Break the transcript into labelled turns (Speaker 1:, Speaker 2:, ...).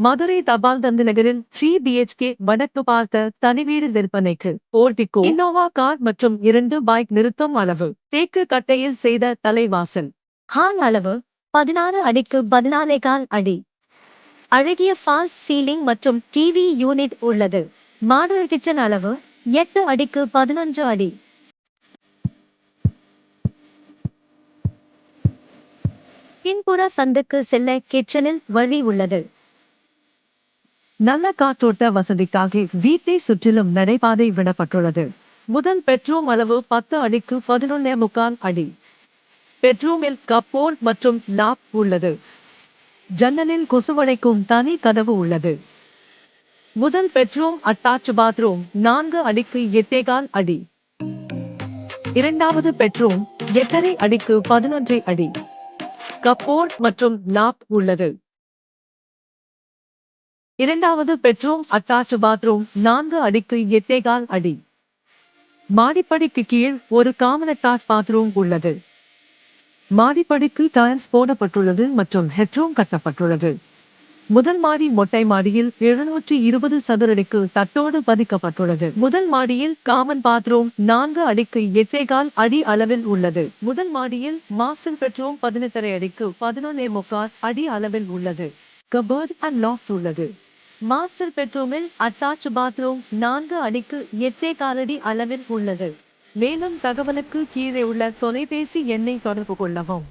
Speaker 1: மதுரை தபால் தந்தி நகரில் 3 BHK வடக்கு பார்த்த தனிவீடு விற்பனைக்கு. போர்டிகோ, இன்னோவா கார் மற்றும் 2 பைக் நிறுத்தும் அளவு. தேக்கு கட்டையில் செய்த தலைவாசல்.
Speaker 2: ஹால் அளவு 16 அடிக்கு 14.25 அடி. அழகிய ஃபால்ஸ் சீலிங் மற்றும் டிவி யூனிட் உள்ளது. மாடுலர் கிச்சன் அளவு 8 அடிக்கு 11 அடி. பின்புற சந்துக்கு செல்ல கிச்சனில் வழி உள்ளது.
Speaker 1: நல்ல காற்றோட்ட வசதிக்காக வீட்டை சுற்றிலும் நடைபாதை விடப்பட்டுள்ளது. முதல் பெட்ரூம் அளவு 10 அடிக்கு 11.25 அடி. பெட்ரூமில் கப்போர்ட் மற்றும் லாப் உள்ளது. ஜன்னலில் கொசுவடைக்கும் தனி கதவு உள்ளது. முதல் பெட்ரூம் அட்டாச் பாத்ரூம் 4 அடிக்கு 8.25 அடி. இரண்டாவது பெட்ரூம் 8.5 அடிக்கு 11 அடி. கப்போர்ட் மற்றும் லாப் உள்ளது. இரண்டாவது பெட்ரூம் அட்டாச் பாத்ரூம் 4 அடிக்கு 8.25 அடி. மாடிப்படிக்கு கீழ் ஒரு காமன் அட்டாச் பாத்ரூம் உள்ளது. மாடிப்படிக்கு டைல்ஸ் போடப்பட்டுள்ளது மற்றும் ஹெட்ரூம் கட்டப்பட்டுள்ளது. முதல் மாடி மொட்டை மாடியில் 720 சதுரடிக்கு தட்டோடு பதிக்கப்பட்டுள்ளது. முதல் மாடியில் காமன் பாத்ரூம் 4 அடிக்கு 8.25 அடி அளவில் உள்ளது. முதல் மாடியில் மாஸ்டர் பெட்ரூம் 18.5 அடிக்கு 11.25 அடி அளவில் உள்ளது. கபோர்ட் அண்ட் லாஃப்ட் உள்ளது. மாஸ்டர் பெட்ரூமில் அட்டாச் பாத்ரூம் 4 அடிக்கு 8.25 அடி அளவில் உள்ளது. மேலும் தகவலுக்கு கீழே உள்ள தொலைபேசி எண்ணை தொடர்பு கொள்ளவும்.